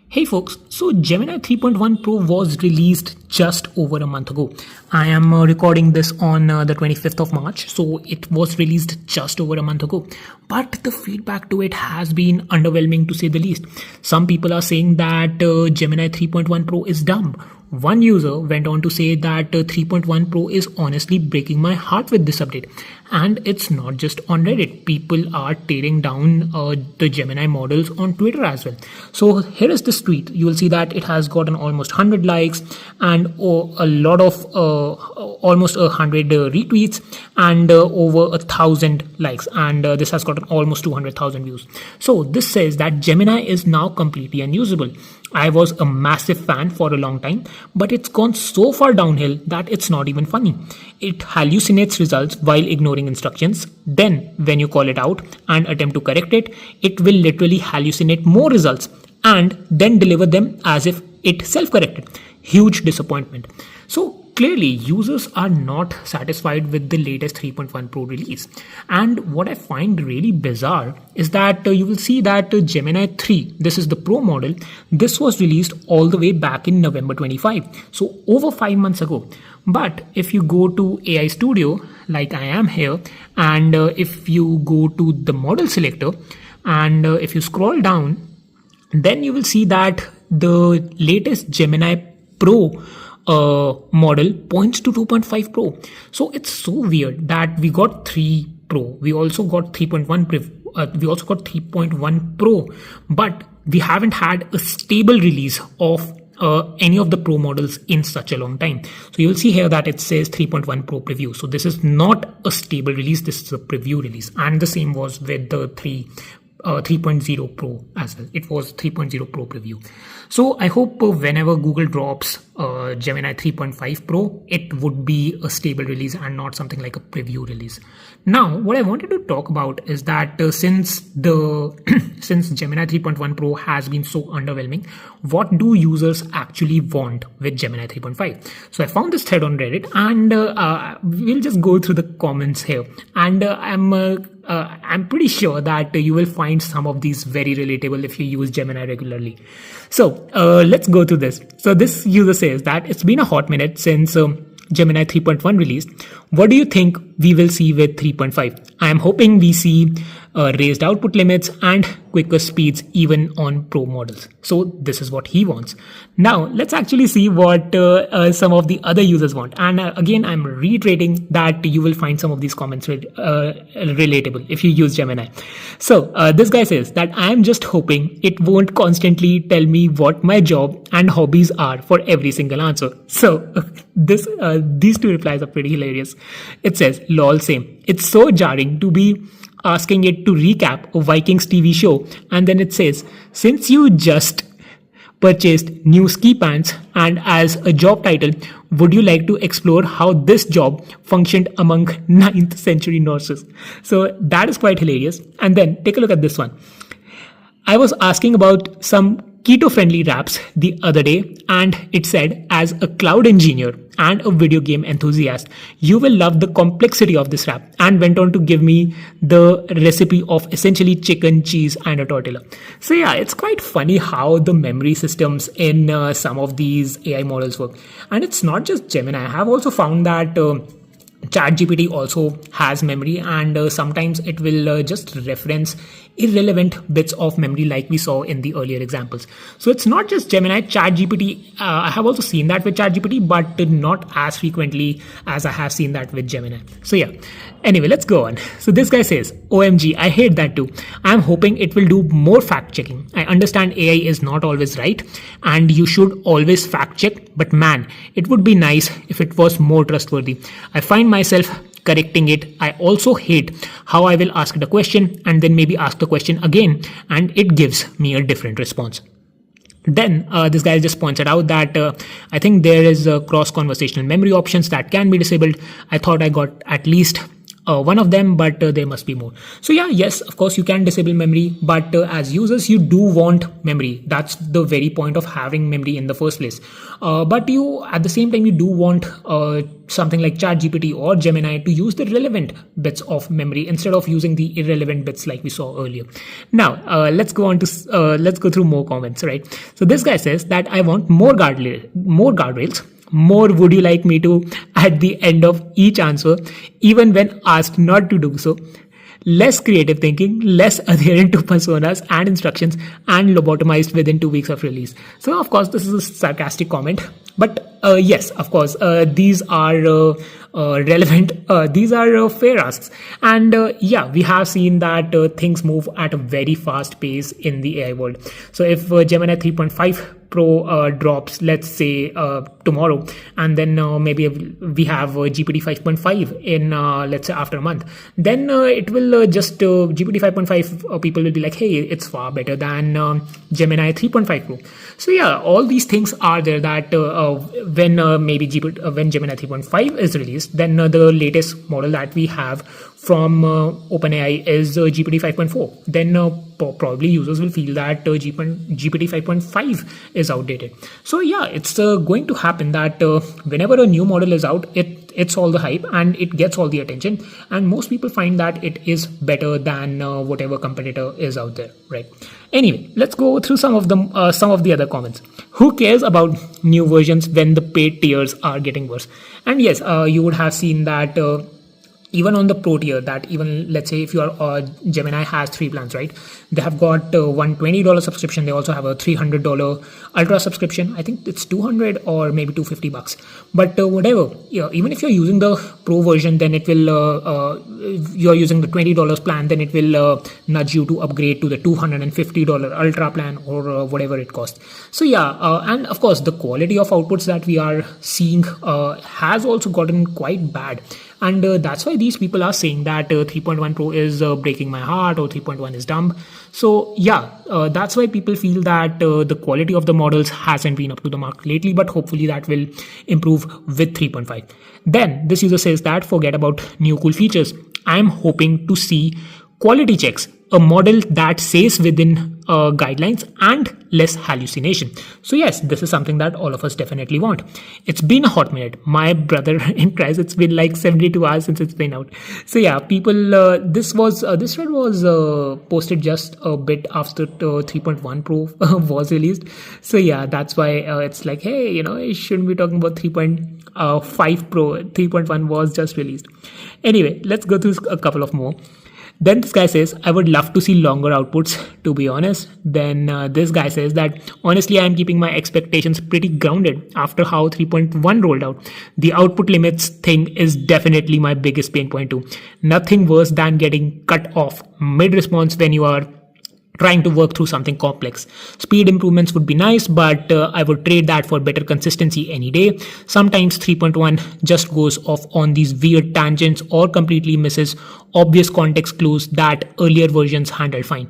Hey folks, so Gemini 3.1 Pro was released just over a month ago. I am recording this on the 25th of March, so it was released just over a month ago. But the feedback to it has been underwhelming to say the least. Some people are saying that Gemini 3.1 Pro is dumb. One user went on to say that 3.1 Pro is honestly breaking my heart with this update. And it's not just on Reddit. People are tearing down the Gemini models on Twitter as well. So here is this tweet. You will see that it has gotten almost 100 likes and a lot of almost 100 retweets and over 1,000 likes. And this has gotten almost 200,000 views. So this says that Gemini is now completely unusable. I was a massive fan for a long time, but it's gone so far downhill that it's not even funny. It hallucinates results while ignoring instructions. Then, when you call it out and attempt to correct it, it will literally hallucinate more results and then deliver them as if it self-corrected. Huge disappointment. So clearly, users are not satisfied with the latest 3.1 Pro release. And what I find really bizarre is that you will see that Gemini 3, this is the Pro model, this was released all the way back in November 25. So over 5 months ago. But if you go to AI Studio, like I am here, and if you go to the model selector, and if you scroll down, then you will see that the latest Gemini Pro model points to 2.5 Pro. So it's so weird that we got 3 Pro. We also got 3.1 Pro, but we haven't had a stable release of any of the Pro models in such a long time. So you'll see here that it says 3.1 Pro preview. So this is not a stable release. This is a preview release. And the same was with the 3.0 Pro as well. It was 3.0 Pro preview. So I hope whenever Google drops Gemini 3.5 Pro, it would be a stable release and not something like a preview release. Now, what I wanted to talk about is that since Gemini 3.1 Pro has been so underwhelming, what do users actually want with Gemini 3.5? So I found this thread on Reddit, and we'll just go through the comments here. And I'm pretty sure that you will find some of these very relatable if you use Gemini regularly. So let's go through this. So this user says that it's been a hot minute since Gemini 3.1 released. What do you think we will see with 3.5? I am hoping we see raised output limits and quicker speeds even on Pro models. So this is what he wants. Now let's actually see what some of the other users want. And again, I'm reiterating that you will find some of these comments relatable if you use Gemini. So this guy says that I am just hoping it won't constantly tell me what my job and hobbies are for every single answer. So these two replies are pretty hilarious. It says, lol, same. It's so jarring to be asking it to recap a Vikings TV show, and then it says, since you just purchased new ski pants and as a job title, would you like to explore how this job functioned among 9th century Norses? So that is quite hilarious. And then take a look at this one. I was asking about some keto-friendly wraps the other day, and it said, as a cloud engineer and a video game enthusiast, you will love the complexity of this wrap, and went on to give me the recipe of essentially chicken, cheese, and a tortilla. So yeah, it's quite funny how the memory systems in some of these AI models work. And it's not just Gemini. I have also found that ChatGPT also has memory, and sometimes it will just reference irrelevant bits of memory like we saw in the earlier examples. So it's not just Gemini. ChatGPT, I have also seen that with ChatGPT, but not as frequently as I have seen that with Gemini. So yeah, anyway, let's go on. So this guy says, OMG, I hate that too. I'm hoping it will do more fact checking. I understand AI is not always right and you should always fact check, but man, it would be nice if it was more trustworthy. I find myself correcting it. I also hate how I will ask it a question and then maybe ask the question again and it gives me a different response. Then this guy just pointed out that I think there is cross-conversational memory options that can be disabled. I thought I got at least one of them, but there must be more. So yeah, yes, of course you can disable memory, but as users you do want memory. That's the very point of having memory in the first place. But you, at the same time, you do want something like ChatGPT or Gemini to use the relevant bits of memory instead of using the irrelevant bits like we saw earlier. Now let's go through more comments, right? So this guy says that I want more guardrails. More would you like me to at the end of each answer, even when asked not to do so. Less creative thinking, less adherent to personas and instructions, and lobotomized within 2 weeks of release. So, of course, this is a sarcastic comment. But yes, of course, these are relevant. These are fair asks. And yeah, we have seen that things move at a very fast pace in the AI world. So if Gemini 3.5 Pro drops, let's say tomorrow, and then maybe we have GPT 5.5 in let's say after a month, then it will GPT 5.5 people will be like, hey, it's far better than Gemini 3.5 Pro. So yeah, all these things are there that when when Gemini 3.5 is released, then the latest model that we have from OpenAI is GPT 5.4. Then probably users will feel that GPT 5.5 is outdated. So yeah, it's going to happen that whenever a new model is out, it's all the hype and it gets all the attention, and most people find that it is better than whatever competitor is out there, right? Anyway, let's go through some of the other comments. Who cares about new versions when the paid tiers are getting worse? And yes, you would have seen that even on the pro tier, that even let's say if your Gemini has 3 plans, right? They have got one $20 subscription. They also have a $300 ultra subscription. I think it's 200 or maybe $250. But whatever, even if you're using the pro version, then it will you're using the $20 plan, then it will nudge you to upgrade to the $250 ultra plan or whatever it costs. So yeah, and of course the quality of outputs that we are seeing has also gotten quite bad. And that's why these people are saying that 3.1 Pro is breaking my heart or 3.1 is dumb. So yeah, that's why people feel that the quality of the models hasn't been up to the mark lately, but hopefully that will improve with 3.5. Then this user says that forget about new cool features. I'm hoping to see quality checks, a model that stays within guidelines and less hallucination. So yes, this is something that all of us definitely want. It's been a hot minute. My brother in Christ, it's been like 72 hours since it's been out. So yeah, people, this thread was posted just a bit after 3.1 Pro was released. So yeah, that's why it's like, hey, you shouldn't be talking about 3.5 Pro. 3.1 was just released. Anyway, let's go through a couple of more. Then this guy says, I would love to see longer outputs, to be honest. Then this guy says that, honestly, I am keeping my expectations pretty grounded after how 3.1 rolled out. The output limits thing is definitely my biggest pain point too. Nothing worse than getting cut off mid-response when you are trying to work through something complex. Speed improvements would be nice, but I would trade that for better consistency any day. Sometimes 3.1 just goes off on these weird tangents or completely misses obvious context clues that earlier versions handled fine.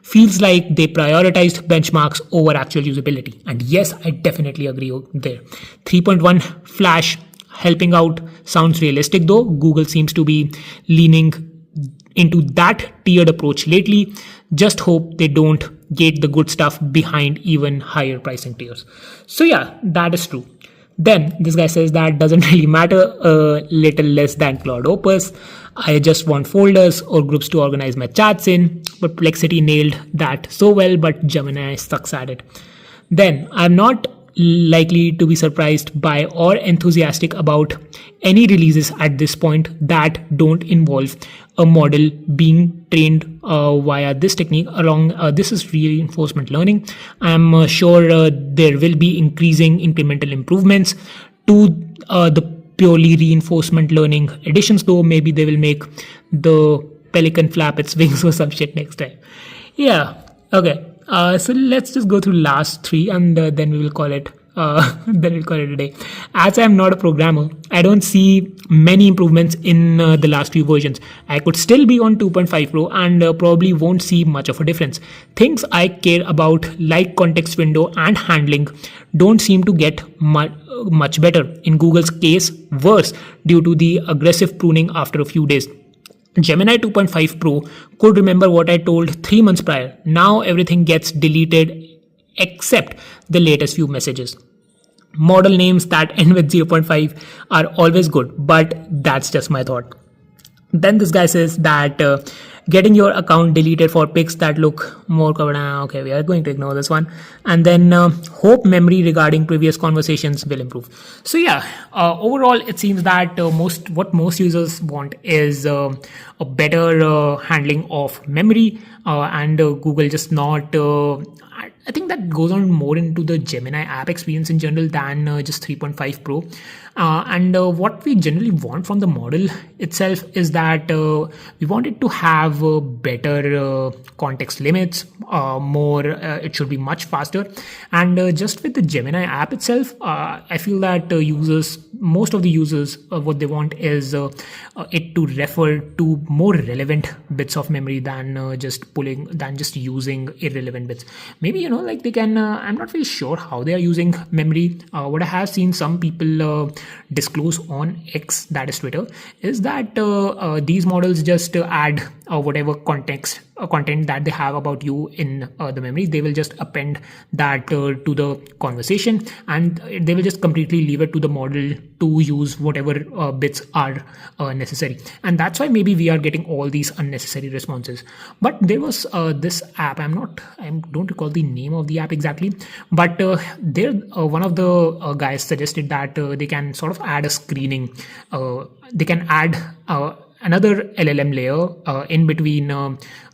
Feels like they prioritized benchmarks over actual usability. And yes, I definitely agree there. 3.1 Flash helping out sounds realistic though. Google seems to be leaning into that tiered approach lately. Just hope they don't gate the good stuff behind even higher pricing tiers. So yeah, that is true. Then this guy says that doesn't really matter, a little less than Claude Opus. I just want folders or groups to organize my chats in. Perplexity nailed that so well, but Gemini sucks at it. Then I'm not likely to be surprised by or enthusiastic about any releases at this point that don't involve a model being trained via this technique along this is reinforcement learning. I'm sure there will be increasing incremental improvements to the purely reinforcement learning additions, though maybe they will make the pelican flap its wings or some shit next time. Yeah, okay. So let's just go through last 3 and then we will call it a day. As I am not a programmer, I don't see many improvements in the last few versions. I could still be on 2.5 Pro and probably won't see much of a difference. Things I care about like context window and handling don't seem to get much better. In Google's case, worse due to the aggressive pruning after a few days. Gemini 2.5 Pro could remember what I told 3 months prior. Now everything gets deleted except the latest few messages. Model names that end with 0.5 are always good, but that's just my thought. Then this guy says that getting your account deleted for pics that look more covered. Okay, we are going to ignore this one. And then hope memory regarding previous conversations will improve. So yeah, overall it seems that most users want is a better handling of memory, and Google just not. I think that goes on more into the Gemini app experience in general than just 3.5 Pro. And what we generally want from the model itself is that we want it to have better context limits, it should be much faster. And just with the Gemini app itself, I feel that most of the users, what they want is it to refer to more relevant bits of memory than just using irrelevant bits. Maybe, like they can, I'm not really sure how they are using memory. What I have seen some people disclose on X, that is Twitter, is that these models just add whatever content that they have about you in the memory. They will just append that to the conversation, and they will just completely leave it to the model to use whatever bits are necessary. And that's why maybe we are getting all these unnecessary responses. But there was this app, I don't recall the name of the app exactly, but there one of the guys suggested that they can sort of add a screening. They can add another LLM layer in between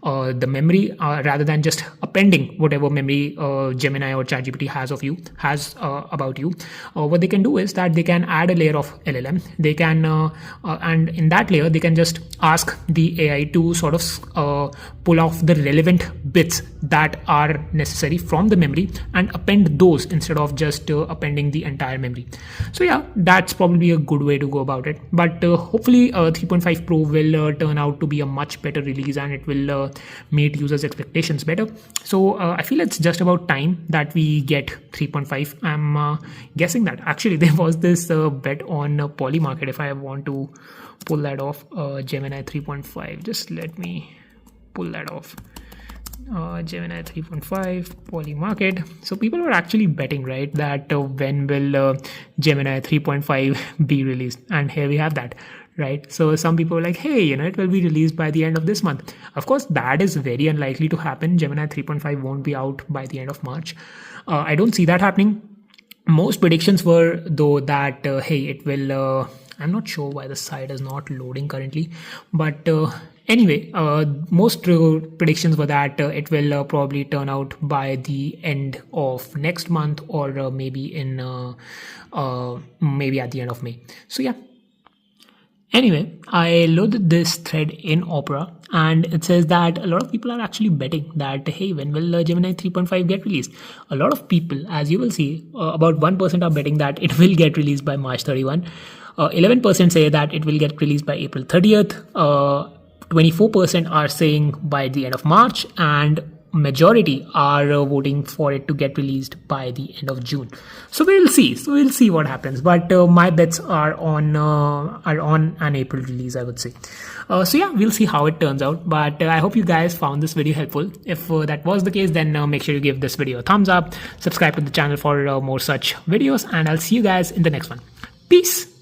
the memory, rather than just appending whatever memory Gemini or ChatGPT has about you. What they can do is that they can add a layer of LLM. They can and in that layer they can just ask the AI to sort of pull off the relevant bits that are necessary from the memory and append those instead of just appending the entire memory. So yeah, that's probably a good way to go about it. But hopefully 3.5 Pro will turn out to be a much better release, and it will meet users' expectations better. So I feel it's just about time that we get 3.5. I'm guessing that actually there was this bet on Polymarket. If I want to pull that off, Gemini 3.5, just let me pull that off. Gemini 3.5 Polymarket. So people were actually betting, right, that when will Gemini 3.5 be released, and here we have that. Right. So some people were like, hey, it will be released by the end of this month. Of course, that is very unlikely to happen. Gemini 3.5 won't be out by the end of March. I don't see that happening. Most predictions were, though, that, hey, it will, I'm not sure why the site is not loading currently. But anyway, most predictions were that it will probably turn out by the end of next month, or maybe maybe at the end of May. So yeah. Anyway, I loaded this thread in Opera, and it says that a lot of people are actually betting that, hey, when will Gemini 3.5 get released? A lot of people, as you will see, about 1% are betting that it will get released by March 31. 11% say that it will get released by April 30th. 24% are saying by the end of March, and majority are voting for it to get released by the end of June. So we'll see what happens. But my bets are on an April release, I would say. So yeah, we'll see how it turns out. But I hope you guys found this video helpful. If that was the case, then make sure you give this video a thumbs up, subscribe to the channel for more such videos, and I'll see you guys in the next one. Peace.